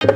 कसरे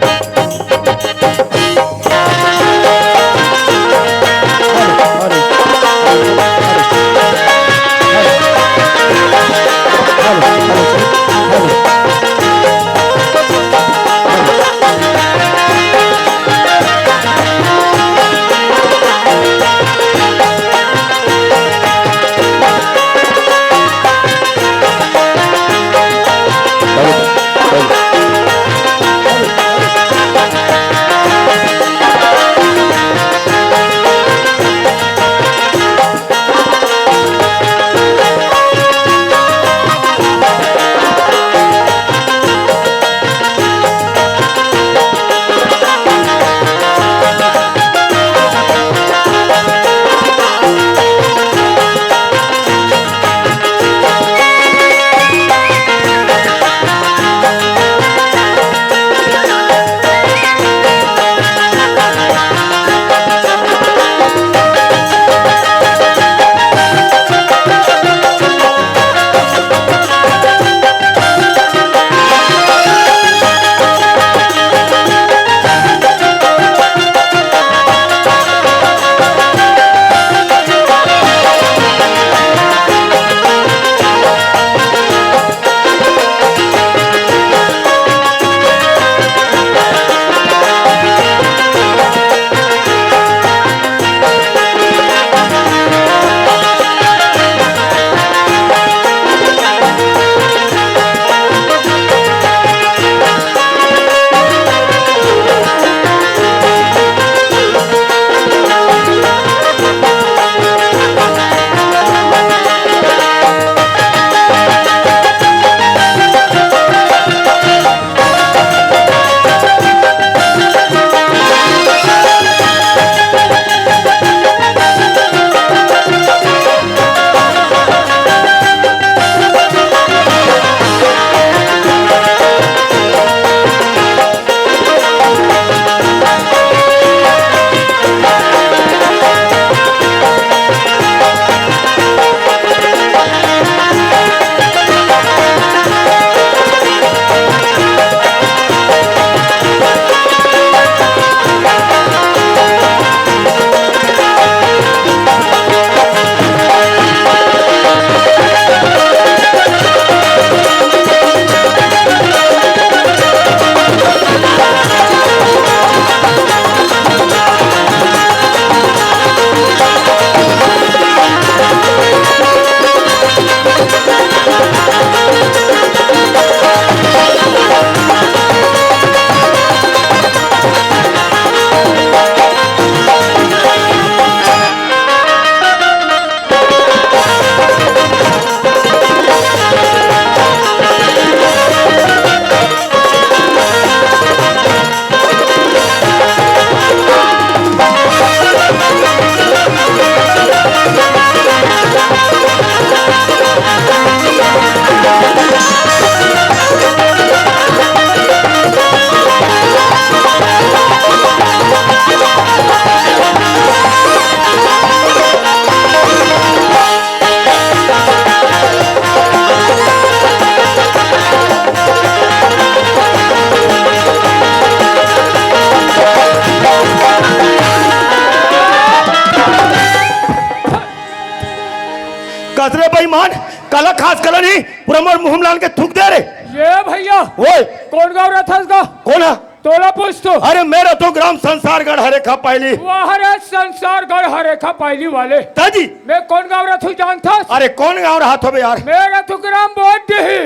बेईमान काला खास कला नहीं पूरा मोर मुंह लाल के थूक दे रे। ये भैया ओए कौन गाँव रहा था इसका? कौन है? तोला पूछ तो। अरे मेरा तो ग्राम संसारगढ़ हरेखा पायली। वाह संसारगढ़ हरेखा पायली वाले ताजी मैं कौन गाँव रहा थू जानता? अरे कौन गाँव रहा था बे यार? मेरा तो ग्राम बोट ही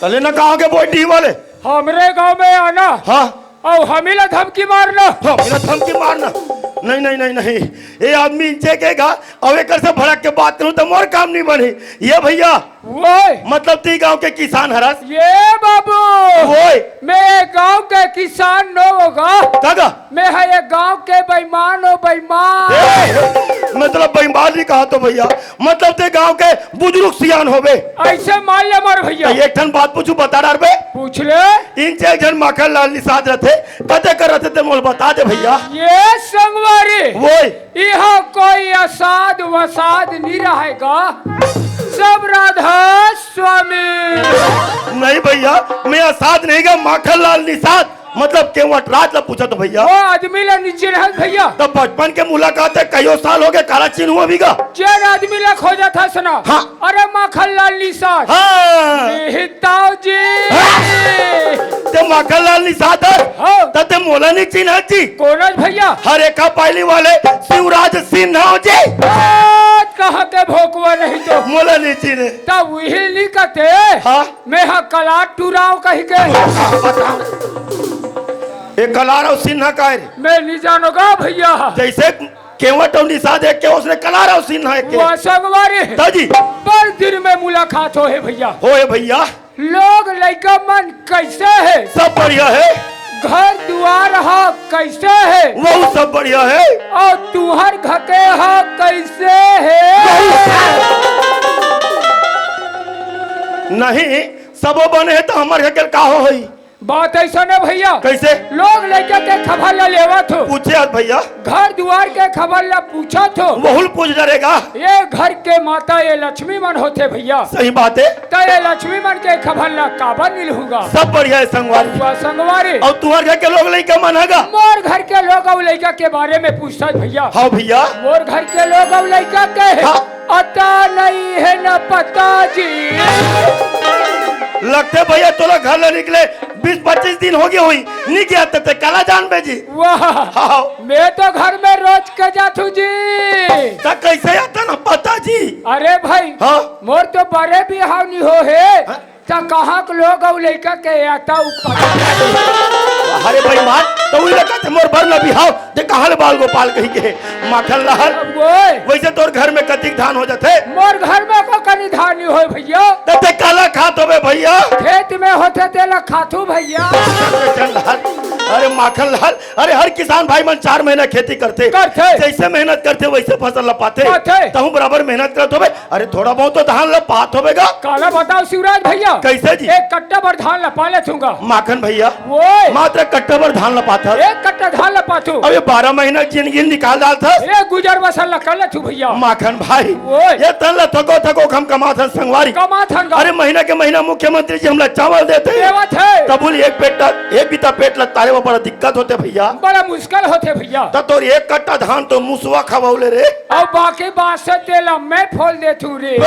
तले न कहा के बोट डी वाले हमरे गाँव में आना। हाँ और हमीला धमकी मारना। हाँ मेरा धमकी मारना नहीं नहीं नहीं नहीं ये आदमी इंचे केगा अवे कर से भड़क के बात करूं तो मोर काम नहीं बनी। ये भैया वो मतलब ती गांव के किसान हरस ये बाबू वो मैं गांव के किसान न होगा तगा मैं है ये गांव के बेईमान हो बेईमान। मतलब बेईमान नहीं कहा तो भैया मतलब ते गांव के बुजुर्ग सियान होवे ऐसे मान ले मार भैया। एक ठन बात पूछू बता डार बे पूछ ले। इंचे एक जन माखन लाल निषाद रहते कते कर रहते ते मोल बता दे भैया। ये संगवारी वो यहाँ कोई असाद वसाद नहीं रहेगा। सब राधा स्वामी। नहीं भैया, मैं आसाद नहीं गा, माखन लाल निषाद मतलब केवट राज ला पूछा तो भैया। वो आदमी ला नीचे रह भैया। तब बचपन के मुलाकात है, कईयों साल हो गए, काला चिन्ह हुआ भी गा। जेन आदमी ला खोजा था सुना। हाँ। अरे माखन लाल निषाद। हाँ मेहताव जी। ते माखन लाल निषाद है। हाँ। ते मोला नहीं चिन्ह जी। कौन भैया? हर एक पायली वाले शिवराज सिन्हा जी। कहाँ के भोकवा नहीं तो मोला नहीं चिन्ह। तब वही लिखते। हाँ। मैं कला टूराव कही के। एक कलार और सिन्हा का है। मैं नहीं जानूंगा भैया। जैसे केवट और निषाद एक के उसने कलार और सिन्हा एक के। वो संगवारी ताजी पर दिन में मुलाकात हो है भैया। हो है भैया। लोग लड़का मन कैसे है? सब बढ़िया है। घर द्वार हा कैसे है? वो सब बढ़िया है। और तुहर घके हा कैसे है? नहीं सबो बने है तो हमारे घर का हो होई। बात ऐसा न भैया। कैसे? लोग लड़का के खबर ला लेवा थो। पूछे आज भैया। घर द्वार के खबर ला पूछा थो। बहुल पूछ डरेगा। ये घर के माता ये लक्ष्मी मन होते भैया। सही बात है। तो ये लक्ष्मी मन के खबर ला काबर मिलूंगा। सब बढ़िया है संगवारी। संगवारी और तुम्हारे घर के लोग लड़का मनागा। मोर घर के लोग और लड़का के बारे में पूछता भैया। हाँ भैया। मोर घर के लोग और लड़का के है। हाँ। अता नहीं है न पता जी। लगते भैया तोला घर ले निकले 20-25 दिन हो गए हुई नहीं गया ते काला जान बेजी। वाह। हाँ। मैं तो घर में रोज के जातू जी। ता कैसे आता ना पता जी। अरे भाई। हाँ। मोर तो बड़े भी हाव नहीं हो है। ता कहाँ के लोग और लड़का के आता अरे भाई मार तो वही लगा थे मोर भर न बिहाव दे कहाँ ले बाल गोपाल कही के माखन लाल। वैसे तोर घर में कतिक धान हो जाते। मोर घर में को कनी धान नहीं हो भैया। ते काला खात होबे भैया। खेत में होते तेला खातू भैया। अरे माखन लाल, अरे हर किसान भाई मन 4 महीना खेती करते। जैसे मेहनत करते वैसे फसल लपाते। तहु बराबर मेहनत करते होबे। अरे थोड़ा बहुत तो धान लपात होबेगा। काला बताओ शिवराज भैया। कैसे जी? एक कट्टा भर धान लपा ले दूंगा। माखन भैया वो मात्र कट्टा भर धान लपाता। एक कट्टा धान लपातू। अब ये 12 महीना जिंदगी निकाल डालता। एक गुजर बसल कर ले तू भैया। माखन भाई ओए। ये तन ला थको थको हम कमाथन संगवारी। कमाथन। अरे महीना के महीना मुख्यमंत्री जी हमला चावल देते। तबुल एक बीता पेट ला तारे में बड़ा दिक्कत होते भैया। बड़ा मुश्किल होते भैया। तो एक कट्टा धान तो मुसवा खवाउले रे। और बाकी बात से तेला मैं फोल दे तू रे।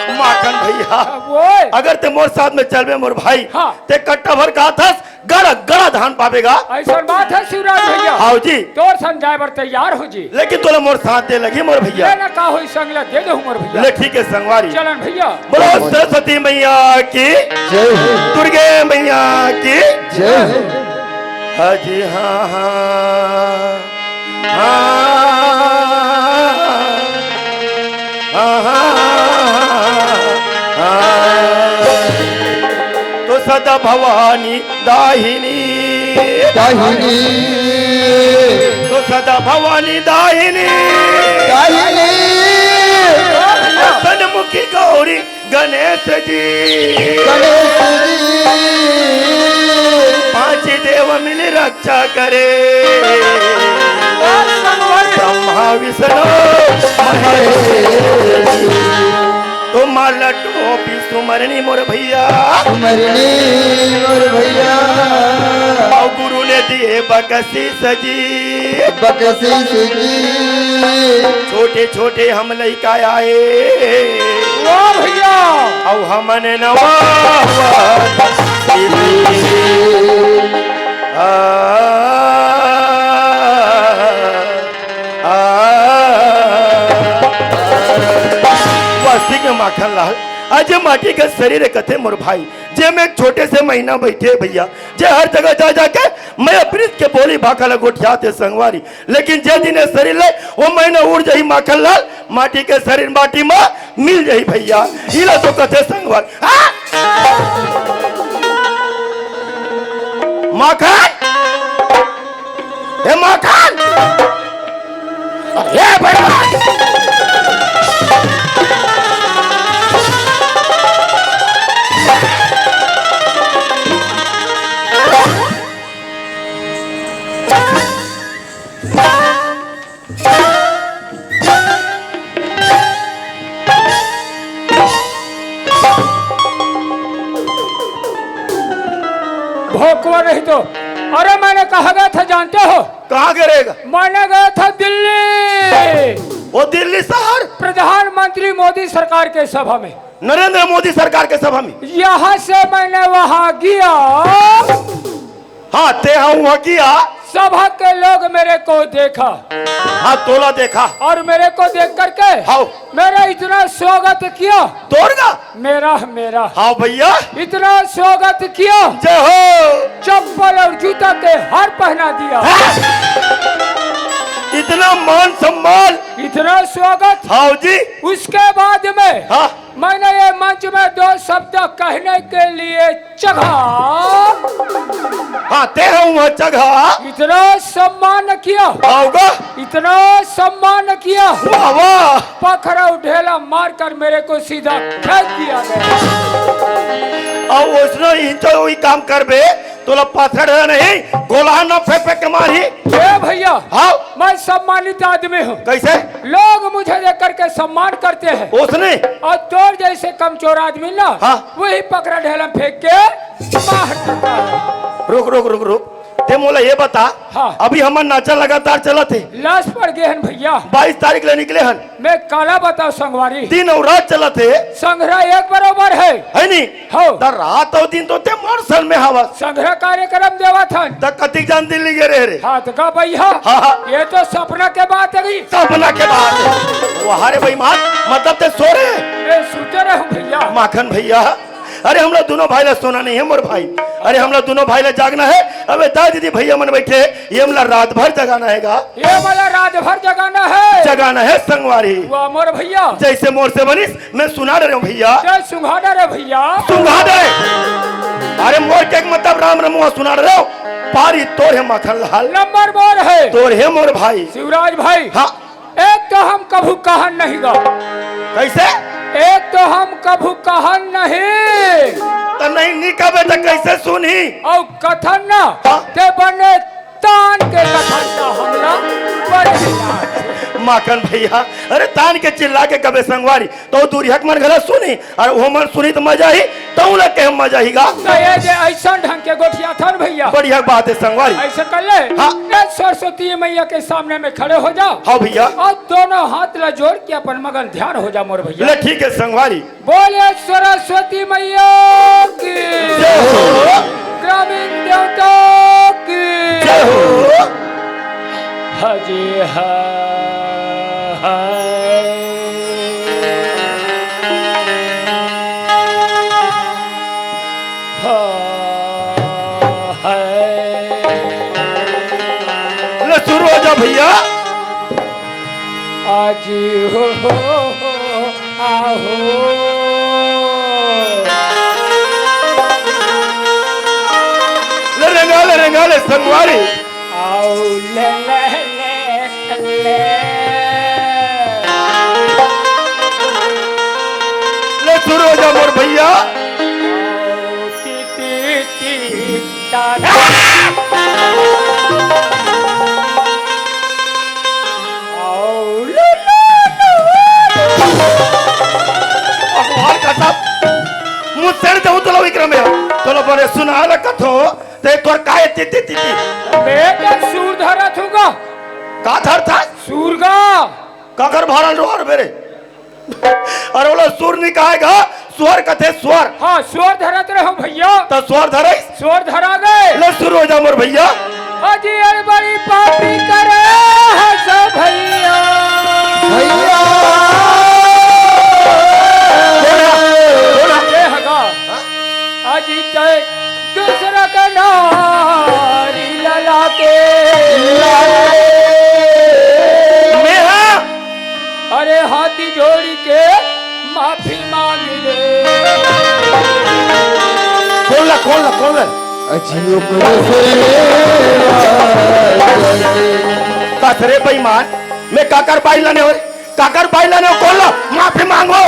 माखन भैया वो अगर ते मोर साथ में चलबे मोर भाई। हाँ। ते कट्टा भर का था गड़ा गड़ा धान पावेगा। ऐसा बात है शिवराज भैया। हाँ जी। तोर समझाए बर तैयार हो जी। लेकिन तोला मोर साथ दे लगी मोर भैया। ना का होई संगला दे दो मोर भैया। ले ठीक है संगवारी। चलन भैया। बोलो सरस्वती मैया की जय। दुर्गे मैया की जय। हाजी हाँ हाँ तो सदा भवानी दाहिनी दाहिनी तो सदा भवानी दाहिनी दाहिनी सन्मुखी गौरी गणेश जी गणेश जी 5 देव मिल रक्षा करे ब्रह्मा विष्णु महेश। तो माला टोपी सुमरनी मोर भैया सुमरनी मोर भैया और गुरु ने दिए बकसी सजी बकसी जी छोटे छोटे हम लइका आए वाह भैया। और हमने नवा माखन लाल आज माटी के शरीर कथे मोर भाई जे में छोटे से महीना बैठे भैया जे हर जगह जा जाके मैं प्रीत के बोली भाखा गोठियाते संगवारी। लेकिन जे दिन शरीर ले वो महीना उड़ जाही माखन लाल माटी के शरीर माटी में मिल जाही भैया। इला तो कथे संगवार माखन हे माखन हे भगवान नहीं तो। अरे मैंने कहा गया था जानते हो? कहाँ गिरेगा? मैंने गया था दिल्ली, वो दिल्ली शहर, प्रधानमंत्री मोदी सरकार के सभा में, नरेंद्र मोदी सरकार के सभा में। यहाँ से मैंने वहाँ गया, हाँ ते हाँ वहाँ किया, सभा के लोग मेरे को देखा, हाँ तोला देखा, और मेरे को देख करके हाँ मेरा इतना स्वागत किया, तोड़गा मेरा हाँ भैया इतना स्वागत किया, जय हो। चप्पल और जूता के हार पहना दिया, इतना मान सम्मान, इतना स्वागत। हाँ जी। उसके बाद में हाँ मैंने ये मंच में 2 शब्द कहने के लिए चढ़ा, हाँ ते हाँ वहाँ जगह, इतना सम्मान किया, आओगा इतना सम्मान किया, वाह वाह। पखरा ढेला मारकर मेरे को सीधा फेंक दिया गया। और उसने इंचो वही काम कर बे, तोला पाथर है नहीं, गोला न फेंक फेंक के मारी। ए भैया, हाँ मैं सम्मानित आदमी हूँ, कैसे? लोग मुझे देख करके सम्मान करते हैं, उसने और तोर जैसे कमचोर आदमी ना, हाँ। वही पकड़ा ढेला फेंक के मार देता है। रुक रुक रुक रुक, ते मोला ये बता, हाँ। अभी हमार नाचा लगातार चला थे, लाश पड़ गए हन भैया, 22 तारीख ले निकले हन, मैं काला बताओ संगवारी, दिन और रात चला थे, संग्रह एक बराबर है नहीं? हो। त रात और दिन तो ते मोरसल में हवा, संग्रह कार्यक्रम देवा था, त कतिक जान दिल्ली गे रे। हाथ का भैया, हाँ हाँ ये तो सपना के बात है, सपना के बाद वो हरे भाई मान मतलब ते सो रहे मैं सुते रहूं भैया। माखन भैया, अरे हम लोग दोनों भाई ला सोना नहीं है मोर भाई, अरे हम लोग दोनों भाई ला जागना है। अबे दा दीदी भैया मन बैठे, ये हमला रात भर जगाना हैगा, ये वाला रात भर जगाना है, जगाना है संगवारी। वाह मोर भैया, जैसे मोर से बनिस मैं सुना रहे हूँ भैया, जय सुंघाड़ा रे भैया, सुना दे। अरे मोर के मतलब राम रमुआ सुना रहे हो, पारी तोर है माखन लाल, नंबर मोर है तोर है मोर भाई शिवराज भाई। हाँ एक तो हम कभू कहन नहीं गा, कैसे? एक तो हम कभू कहन नहीं, तो नहीं निकबे तो कैसे सुनी? और कथन ना हाँ। के बने तान के कथन का हमला बड़े माखन भैया, अरे तान के चिल्ला के कबे संगवारी तो दूरी हक मन गलत सुनी, और वो मन सुनी तो मजा ही, तो लग के हम मजा ही गा। तो ये जे ऐसा ढंग के गोठिया था भैया, बढ़िया बात है संगवारी। ऐसे कर ले, हाँ। एक सरस्वती मैया के सामने में खड़े हो जाओ, हाँ भैया, और दोनों हाथ ला जोड़ के अपन मगन ध्यान हो जा मोर भैया। ले ठीक है संगवारी। बोले सरस्वती मैया की, जय हो, ग्रामीण देवता की जय हो। हजी ले शुरू हो जा भैया। आज हो आहो, ले रंगा ले संगवारी। आओ ले ले शुरू हो जा मोर भैया। आओ टी टी टा मुझसे जाऊँ तो विक्रम है तो लो बोले सुना ल कथो ते तोर काहे तिति तिति बेटा सूर धरा थूगा, का धर था सूरगा काकर भरल रोर मेरे अरे बोला सुर निकाएगा स्वर कथे स्वर। हाँ स्वर धरत रहो भैया, तो स्वर धरे स्वर धरा गए। ले शुरू हो जा मोर भैया। अजी अरे बड़ी पापी करे है सब भैया, भैया ये हगा अजी तय दूसरा का नारी लला के मैं हाँ अरे हाथी जोड़ी के माफी मांग ले। खोल ला अजियो कसरे बेईमान मैं काकर बाई लाने हो खोल ला माफी मांगो।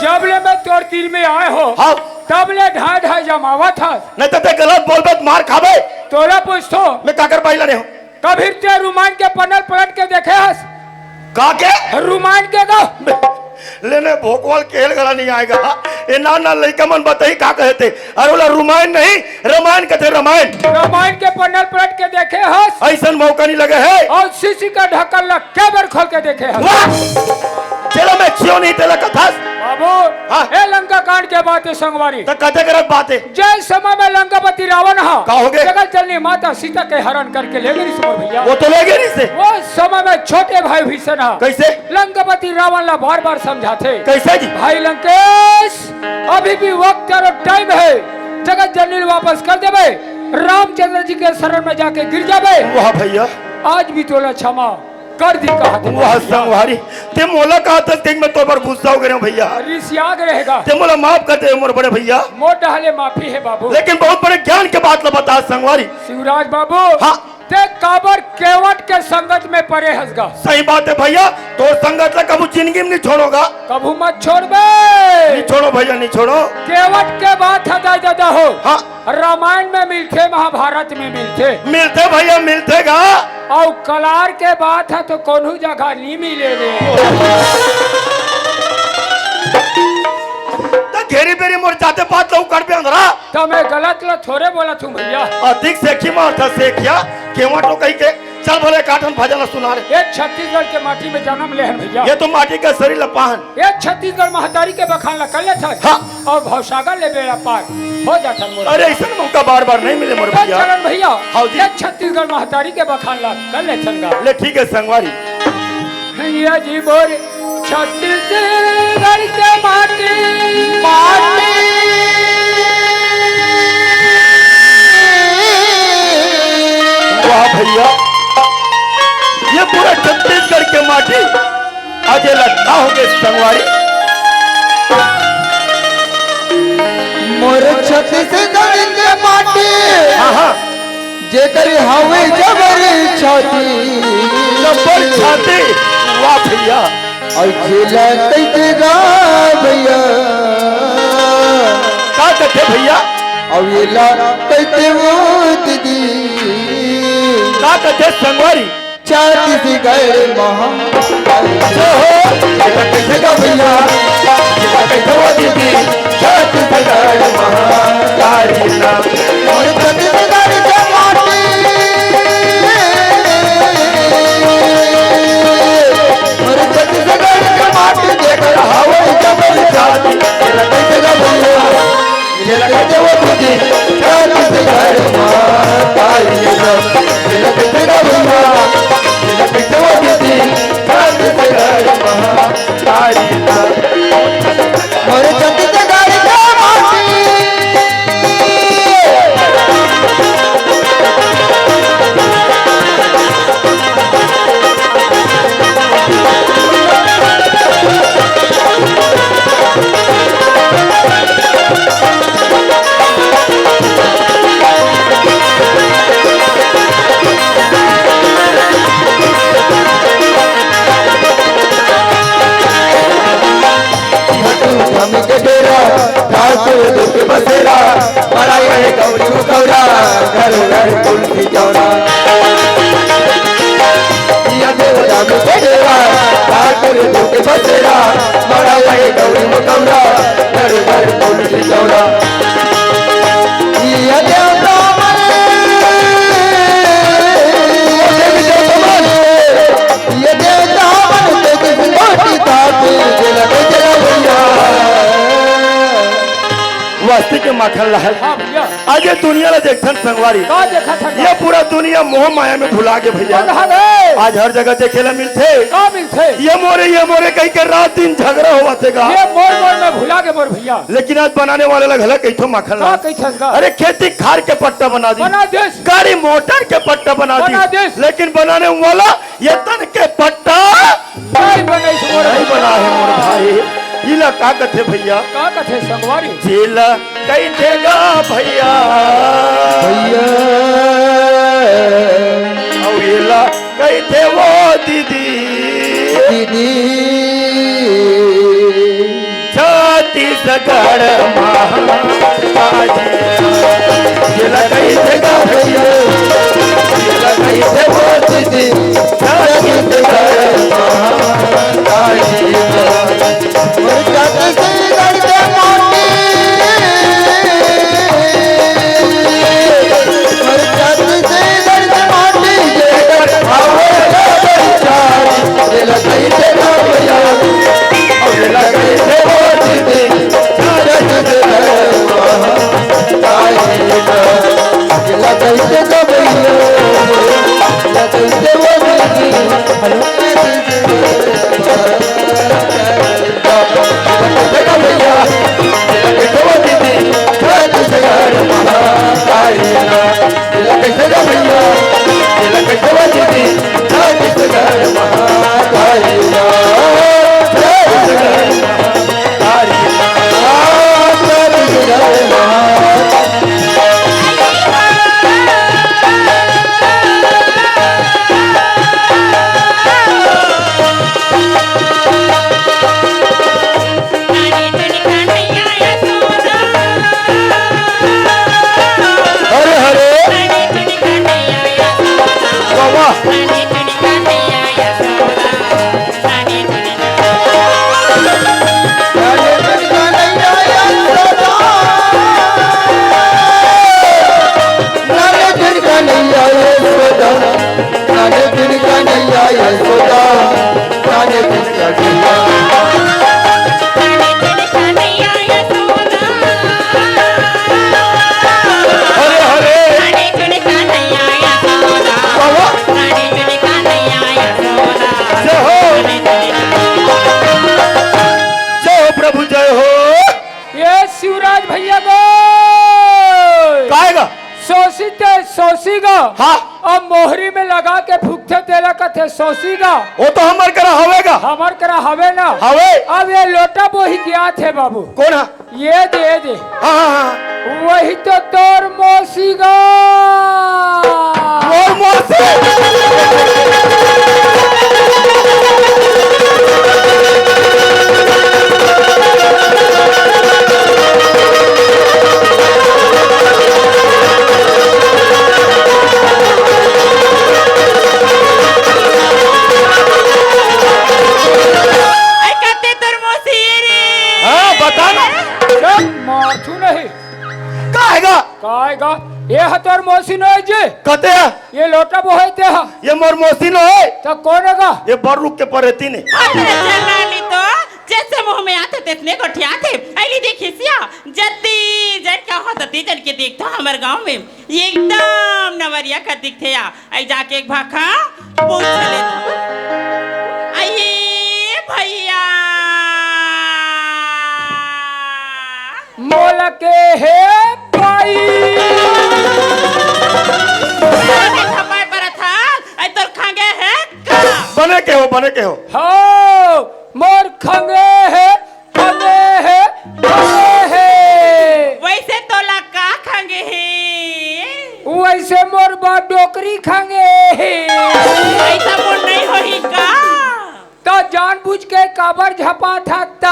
जब ले मैं तोर तीर में आए हो हाँ तब ले ढाई ढाई जमावा था, नहीं तो ते गलत बोल बत मार खाबे। तोरा पूछतो मैं काकर बाई लाने हो कभी ते रुमान के पनल पलट के देखे हस, का के रुमान के गो लेने भोकवाल खेल गला नहीं आएगा ये ना लड़का मन बताई का कहते अरे बोला रामायण नहीं रामायण कहते रामायण रामायण के पन्नल पलट के देखे हस ऐसा मौका नहीं लगे है और शीशी का ढक्कन लग के बार खोल के देखे हस वाह! चलो मैं क्यों नहीं तेला कथा बाबू हाँ। ए लंका कांड के बात है संगवारी तो कथे करत बात है जय समय में लंकापति रावण हा का हो गए? जगत जननी माता सीता के हरण करके ले गई सुमर भैया वो तो ले गए नहीं से वो समय में छोटे भाई भीषण हा कैसे लंकापति रावण ला बार बार समझाते कैसे जी भाई लंकेश अभी भी वक्त और टाइम है जगत जननी वापस कर देवे रामचंद्र जी के शरण में जाके गिर जावे वाह भैया आज भी तोला क्षमा कर दी कहा वाह संगवारी ते मोला कहा था देख मैं तो पर गुस्सा हो गया हूं भैया रिसियाग रहेगा ते मोला माफ कर दे मोर बड़े भैया मोट हले माफी है बाबू लेकिन बहुत बड़े ज्ञान के बात ला बता संगवारी शिवराज बाबू हाँ ते काबर केवट के संगत में परे हंसगा सही बात है भैया तो संगत ला कबू जिंदगी में नहीं छोड़ोगा कभू मत छोड़ बे नहीं छोड़ो भैया नहीं छोड़ो केवट के बात हदा जदा हो हाँ रामायण में मिलते महाभारत में मिलते मिलते भैया मिलते गा और कलार के बात है तो कोनो जगह नहीं मिले रे तो घेरी बेरी मोर जाते बात लो कर पे अंधरा तो मैं गलत लो थोड़े बोला तुम भैया अधिक सेखी मार था सेखिया केवट तो कही के चल भले काटन भजन सुना रे ये छत्तीसगढ़ के माटी में जन्म ले हैं भैया ये तो माटी का शरीर लपाहन ये छत्तीसगढ़ महतारी के बखान ला कर ले था हाँ। और भवसागर ले बेड़ा पार हो जाता मोर अरे ऐसा मौका बार बार नहीं मिले मोर भैया चरण भैया हाँ जी। ये छत्तीसगढ़ महतारी के बखान ला कर ले चंगा ले ठीक है संगवारी भैया जी बोल छत्तीसगढ़ के माटी वाह भैया ये पूरा छत्तीसगढ़ के माटी आज ये लगता हो गए संगवारी मोर छत्तीसगढ़ के माटी हाँ हाँ जेकर हवे जबर छाती नंबर छाती वाह भैया और जिला कैसे गा भैया का कहते भैया और ये ला कैसे वो दीदी का कहते संगवारी छत्तीसगढ़ महा जो हो ये कैसे गा भैया ये कैसे वो दीदी छत्तीसगढ़ महाकाली नाम और छत्तीसगढ़ के माटी और छत्तीसगढ़ के माटी जेकर हवे जबर छाती ये कैसे गा भैया ये कैसे वो दीदी छत्तीसगढ़ महाकाली नाम ये कैसे गा भैया ये कैसे वो दीदी छत्तीसगढ़ महाकाली नाम और छत्तीसगढ़ के माटी हम के डेरा ठाकुर दुख बसेरा बड़ाई है गौरी गौरा घर घर तुलसी चौरा या देव राम के डेरा ठाकुर दुख बसेरा बड़ाई है गौरी गौरा घर घर तुलसी चौरा या देव राम ये देव राम के किस मोटी ताती जला जला भैया वास्ती के माखन लहल हाँ भैया आज ये दुनिया ला देखन संगवारी का देखा था ये पूरा दुनिया मोह माया में भुला के भैया आज हर जगह देखे ला मिलते का मिलते ये मोरे कहीं के रात दिन झगड़ा हुआ थे गा ये मोर मोर में भुला के मोर भैया लेकिन आज बनाने वाले लग हला कहीं तो माखन का ला कैसे का अरे खेती खार के पट्टा बना दी बना देश गाड़ी मोटर के पट्टा बना बना दी देश। लेकिन बनाने वाला ये तन के पट्टा नहीं बने मोर नहीं बना है मोर भाई इला का कथे भैया का कथे संगवारी जेला कई देगा भैया भैया अवेला कई थे वो दीदी दीदी छत्तीसगढ़ महाकाली जेला कई देगा भैया जेला कई थे वो दीदी छत्तीसगढ़ महाकाली कैसे रे भैया दिल कैसे बजती छत्तीसगढ़ महाकालिया छत्तीसगढ़ महाकालिया छत्तीसगढ़ सोसीगा हाँ अब मोहरी में लगा के फूकते तेला कथे सोसीगा वो तो हमार करा हवेगा हमार करा हवे ना हवे अब ये लोटा बोही क्या थे बाबू कौन है ये दे हाँ हाँ हाँ वही तो तोर मौसीगा और मौसी माथू नहीं काहेगा ये हतोर मौसी नहीं जे कहते हैं ये लोटा बोहे ते हा ये मोर मौसी न है तो कौन हैगा ये बर रुक के परेती ने चलाली तो जैसे मुंह में आते तेतने गोठिया थे अली देखी सिया जत्ती जट का हो तती जट के देखता हमारे गांव में ये एकदम नवरिया का दिखते या आई जाके एक भाखा पूछ ले आइए भैया मोल के है भाई थप्पड़ पड़ा था आई तो खांगे है का बने के हो हो मोर खंगे है वैसे तो लका खांगे है वैसे मोर बा डोकरी खांगे है ऐसा बोल नहीं होई का तो जानबूझ के काबर झपा थकता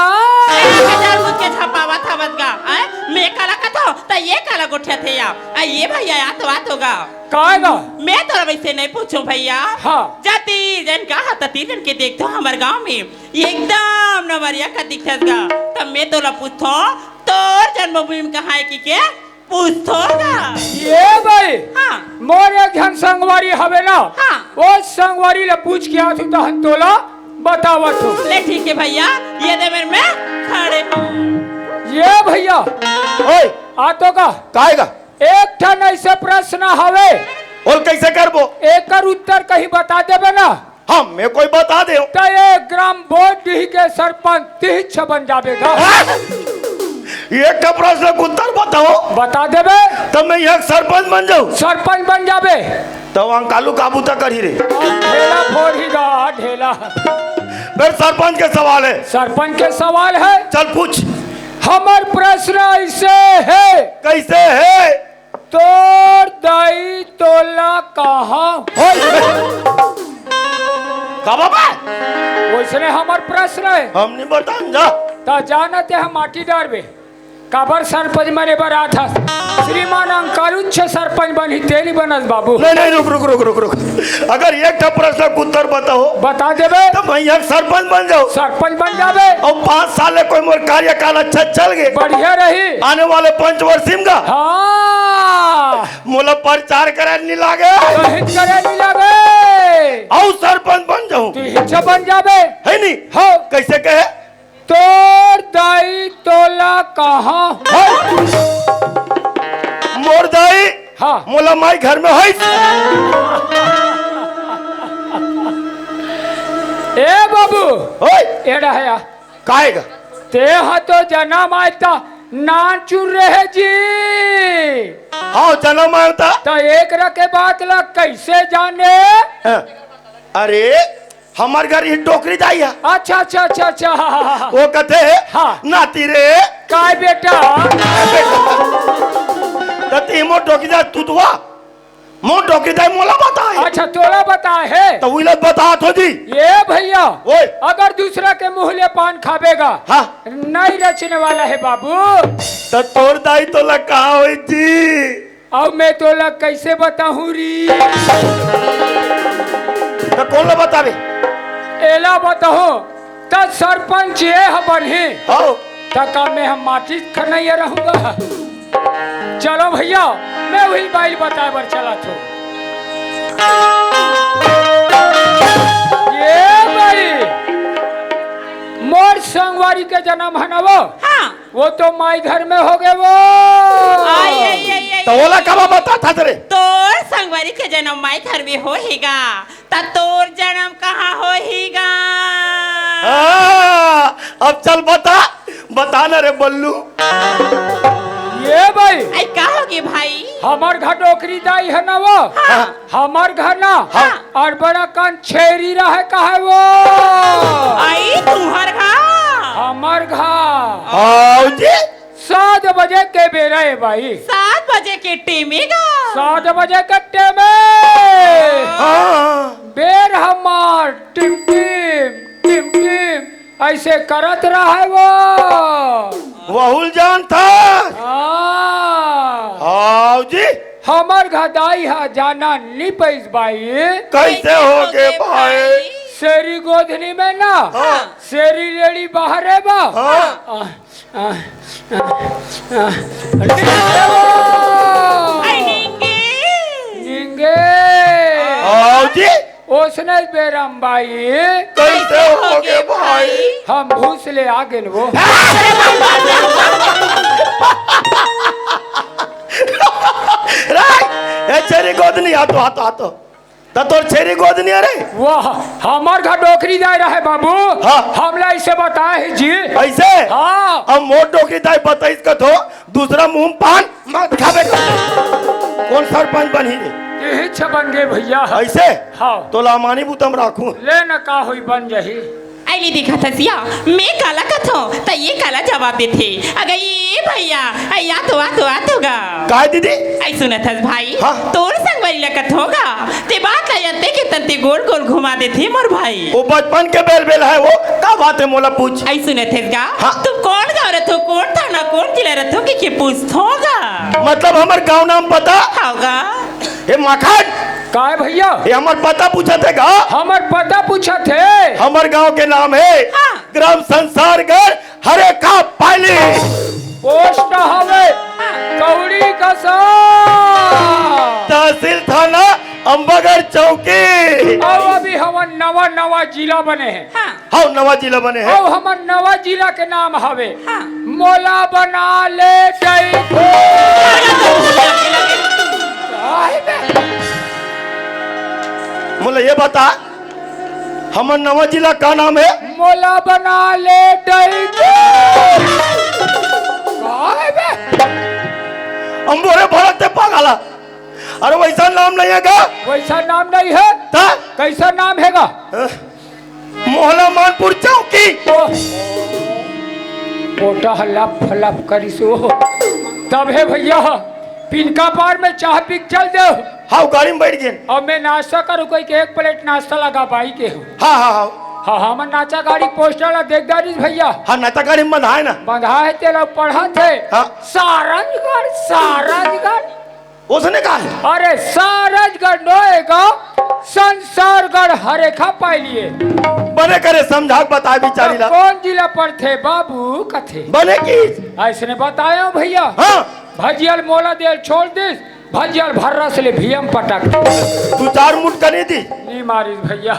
हजार बुझ के छपावा था बदगा मैं काला का था तो ये काला गोठिया थे या ये भैया या तो बात होगा काहेगा मैं तो वैसे नहीं पूछूं भैया हाँ जाती जन का हाथी जन के देखतो हमारे गांव में एकदम नवरिया का दिखतगा तब मैं तो ला पूछतो तोर जन्मभूमि कहाँ है कि के पूछतोगा ये भाई हाँ मोर एक जन संगवारी हवे ना हाँ वो संगवारी ले पूछ के आथु तो हम तोला बतावत हो ले ठीक है भैया ये दे मेरे में खड़े हो ये भैया ओए आतो का काहेगा एक ठन ऐसे प्रश्न हवे और कैसे करबो एकर उत्तर कहीं बता देबे ना हम मैं कोई बता दे तो ये ग्राम बोर्ड के सरपंच तिहिच बन जाबेगा एक का प्रश्न का उत्तर बताओ बता देबे तब मैं यहाँ सरपंच बन जाऊँ सरपंच बन जाबे तब अंकालू काबू तक कर ही रे ढेला फोड़ीगा ढेला फिर सरपंच के सवाल है सरपंच के सवाल है चल पूछ हमार प्रश्न ऐसे है कैसे है तोर दाई तोला कहाँ का बाबा वैसने हमार प्रश्न है हम नहीं बताऊं जा तो जानते हम माटी डारबे काबर सरपंच मरे बरा था श्रीमान अंकालुच्छ सरपंच बनी तेली बनस बाबू नहीं रुक अगर एक था प्रश्न का उत्तर बताओ बता देबे तो मैं यहाँ सरपंच बन जाऊँ सरपंच बन जाबे और 5 साल कोई मोर कार्यकाल अच्छा चल गए बढ़िया रही आने वाले पंचवर्षीय का हाँ मोला प्रचार करे नहीं लागे हित करे नहीं लगे और सरपंच बन जाऊँ तिहिच बन जाबे है नहीं हो कैसे कहे तोर दाई तोला कहाँ मोर दाई हाँ मोला माई घर में है ए बाबू ओए एड़ा है काहेगा ते हा तो जन्म आयता नान चुर रहे जी। हाँ जन्म आया था। तो एक रखे बात ला कैसे जाने? अरे हमार घर ये टोकरी जाई है। अच्छा अच्छा अच्छा अच्छा वो कहते हाँ। नाती रे काय बेटा तती मो टोकरी जाए तू दुआ मो टोकरी जाए मोला बता है। अच्छा तोला बता है तो वो लोग बता तो जी। ये भैया ओए अगर दूसरा के मुंह ले पान खावेगा हाँ नहीं रचने वाला है बाबू। तो तोड़ दाई तो लग कहा हुई जी। अब मैं तो लग कैसे बताऊं री? तो कौन लो बतावे? एला बताओ तो सरपंच ये बने हाँ तका में हम माटी खनैया रहूंगा। चलो भैया मैं वही बाइल बताए बर चला थो। ये भाई मोर संगवारी के जन्म है ना वो तो माई घर में हो गए वो। आई आई आई आई तो ओला कब बता था तेरे? तोर संगवारी के जन्म माई घर में होएगा ता तोर जन्म कहाँ होएगा? अब चल बता ना रे बल्लू। ये भाई आई का होगी भाई? हमार घर डोकरी दाई है ना वो। हाँ। हमार घर ना हाँ। और बड़ा कान छेरी रहे का है वो। आई तुम्हार घर हमार घर हाँ जी 7 बजे के बेरा है भाई। 7 बजे के टेमेगा 7 बजे कट्टे में हाँ बेर हमार टिम टिम टिम टिम ऐसे करत रहा है वो। वहुल जान था। हाँ जी हमार घदाई है जाना नहीं पैस भाई। कैसे हो गए भाई? शेरी गोधनी में ना हाँ। शेरी रेड़ी बाहर है बा। हाँ। आई निंगे निंगे हाँ जी ओसने बेरम भाई कैसे हो गए भाई? हम भूसले आ गए वो। ए छेरी गोदनी हाथो तो तोर छेरी गोदनी अरे वाह हमार घर डोकरी जाए रहा है बाबू। हाँ। हमला इसे बताए है जी। ऐसे हाँ अब मोट डोकरी दाई बताइस का तो दूसरा मुंह पान मत खावे कौन सरपंच बनी रे? यही छबन गे भैया। ऐसे हाँ तो लामानी बुतम राखू। ले न का हुई बन जही। आईली देखा था सिया मैं काला कथो तो ये काला जवाब देते अगर ये भैया या तो आतोगा काय दीदी आई सुना था भाई। हाँ। तोर संगवारी लगत होगा ते बात लायते के तंते गोल गोल घुमा देते मोर भाई। वो बचपन के बेल है वो का बात है मोला पूछ। आई सुने थे गा हाँ। तुम कौन गाँव रहे हो कौन थाना कौन जिला रहे हो कि पूछोगा मतलब हमार गांव नाम पता होगा? हे माखन काय भैया ये हमार पता पूछा थे गा। हमार पता पूछा थे। हमार गांव के नाम है हाँ। ग्राम संसारगढ़ हरे का पाली पोस्ट हवे कौड़ी कसा तहसील थाना अंबागढ़ चौकी। अब अभी हमार नवा जिला बने हैं। हाँ। हाँ नवा जिला बने हैं। अब हमार नवा जिला के नाम हवे हाँ। मोला बना ले मुझे ये बता हमार नवा जिला का नाम है? मोला बना ले अंबोरे भारत से पागला। अरे वैसा नाम नहीं है गा। वैसा नाम नहीं है ता? कैसा नाम हैगा? मोहल्ला मानपुर चौकी। पोटा लप लप करिसो तब है भैया पिनका पार में चाह पी चल दो। हाँ गाड़ी में बैठ गए। अब मैं नाश्ता करूँ कोई के 1 प्लेट नाश्ता लगा पाई के हूँ। हाँ हाँ हाँ हाँ हाँ मैं नाचा गाड़ी पोस्टर ला देख दारी भैया हाँ नाता गाड़ी में बंधा है ना। बंधा है तेरा पढ़ा थे। हाँ। सारंगगढ़ उसने कहा है अरे सारंगगढ़ नोएगा संसारगढ़ हरेखा पाइलिए बने करे समझा बताए बिचारी ला। कौन जिला पर थे बाबू कथे बने की ऐसने बताया भैया। हाँ भजियल मोला देल छोड़ दिस भजियल भर्रा से ले भीम पटक तू 4 मुठ करी दी नहीं मारिस भैया।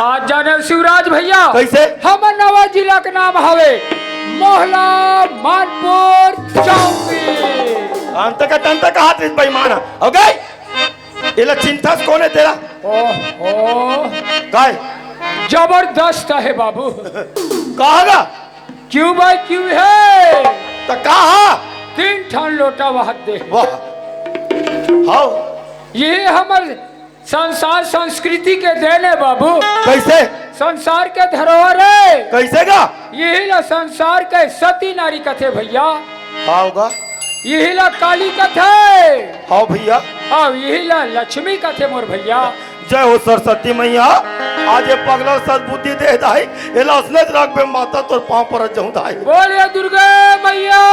आज जाने शिवराज भैया कैसे? हम नवा जिला के नाम हवे मोहला मानपुर चौकी। अंत का हाथ इस बेईमान हो गई। ये चिंता कौन है तेरा? ओहो काय जबरदस्त है बाबू। कहागा क्यों भाई क्यों है तो कहा 3 ठान लोटा वहां दे। वाह हाँ यही हमर संसार संस्कृति के देने बाबू। कैसे संसार के धरोहर है। कैसे गा यही ला संसार के सती नारी कथे भैया। हाँ होगा यही ला काली कथे। हाँ भैया और यही ला लक्ष्मी कथे मोर भैया। जय हो सरस्वती मैया आज ये पगला सद्बुद्धि दे दाई एला असनत राख पे माता तोर पांव पर जाऊं दाई। बोलिए दुर्गा मैया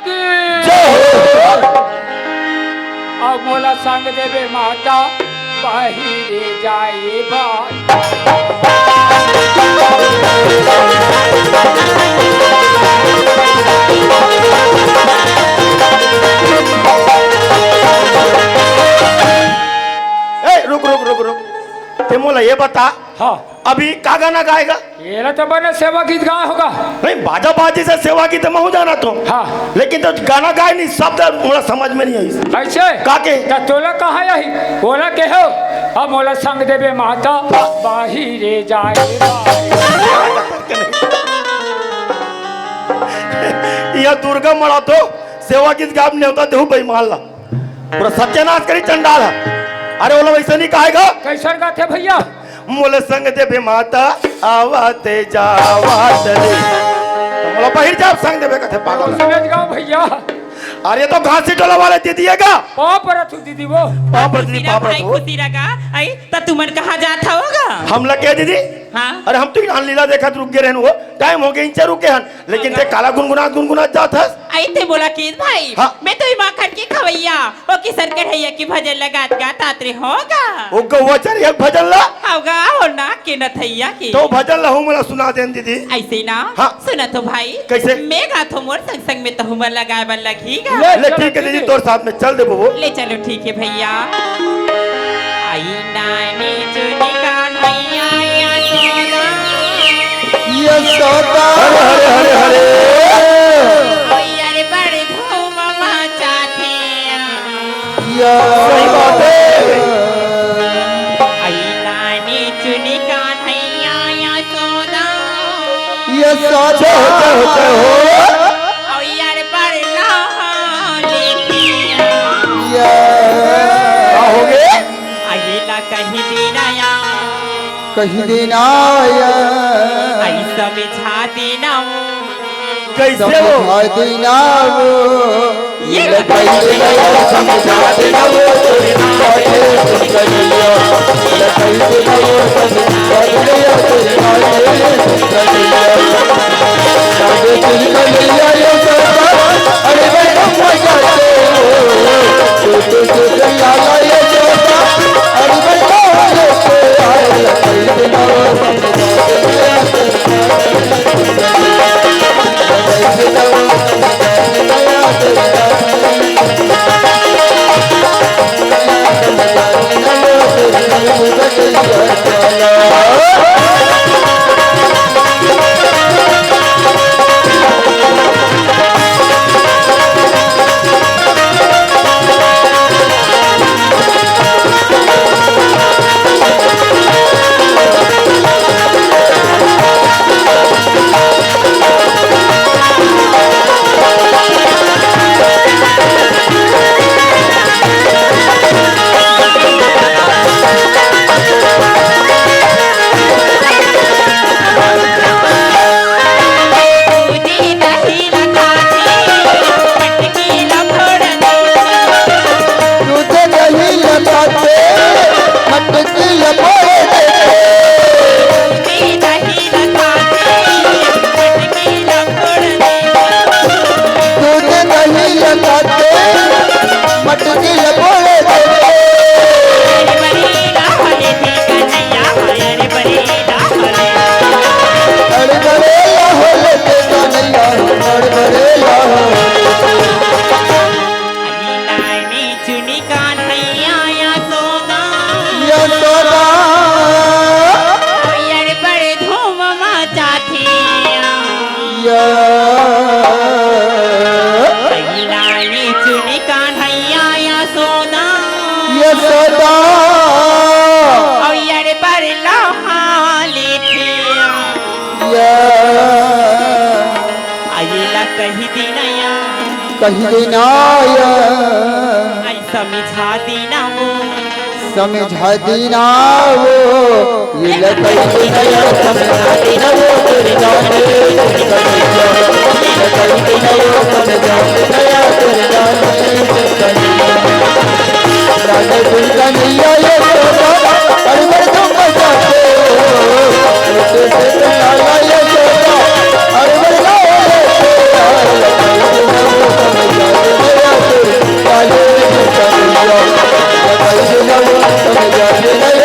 की जय हो अब मोला संग देवे माता बाहिरे जाए बा। ए रुक रुक रुक रुक ते मोला ये बता हाँ अभी का गाना गाएगा? ये ना तो बने सेवा गीत गाया होगा। नहीं बाजा बाजी से सेवा की तो मैं हूँ जाना तो हाँ लेकिन तो गाना गाए नहीं शब्द मोला समझ में नहीं आई। ऐसे काके तो तोला कहाँ यही बोला के हो। अब मोला संग देवे माता बाहिरे जाए यह दुर्गा मरा तो सेवा गीत गाप नहीं होता देहू बेईमान ला पूरा सत्यानाश करी चंडाल है। अरे बोला वैसे नहीं कहेगा कैसन गाते भैया। मोले संग देवे माता आवाते जावाते मोला बाहर जा संग देवे कथे पागल। समझ गाँव भैया। अरे तो घासी टोला वाले दे दिएगा पाप रथु दीदी वो पाप खुशी भाई खुशी रगा आई तो तुमन कहाँ जाता होगा। हम लग गए दीदी। हाँ अरे हम तो यहाँ लीला देखा रुक गए रहन वो टाइम हो गया इंचा रुके हन लेकिन ते काला गुनगुनात जात हस। आई ते बोला केस भाई हाँ। मैं तो माखन की खवैया वो किसन कढ़ैया की भजन लगात गात आतरे होगा। ओ गौवा चर एक भजन ला होगा हो ना के नथैया की तो भजन ला हूँ मला सुना देन दीदी। ऐसे ना हाँ। सुना तो भाई कैसे? मैं गाथो मोर संग संग में तो हुमर लगाए बन लगीगा। ले ठीक है दीदी तोर साथ में चल दे बबू। ले चलो ठीक है भैया। आई नानी चुनी कान्हैया या सोना हरे हरे हरे हरे ओय अरे बड़े धूम मचाते सही बात है। आई नानी चुनी कान्हैया या सोना ये सोचा जय हो ओय अरे बड़े लाले क्या हो गए आई ला कहीं दिनाया कहीं दिन आया ऐसा बिछा देना कैसे हो समझा देना वो ये कैसे नहीं समझा देना वो तेरी बातें सुन लिया कैसे नहीं समझा देना तेरी बातें सुन लिया आगे सुन लिया ये सब अरे मैं मजा से तो चला ये सब अरे मैं कैसे कही दी नया कही देनाया आई समझा देना वो समझा देना वो ये लकई देनाया समझा देना वो तेरे जाने लकई देना वो समझा देनाया तेरे जाने राजा दिल का नैया ये सोचा अरवर तुम बचाते छोटे से लाला ये सोचा अरवर लाओ समझा देना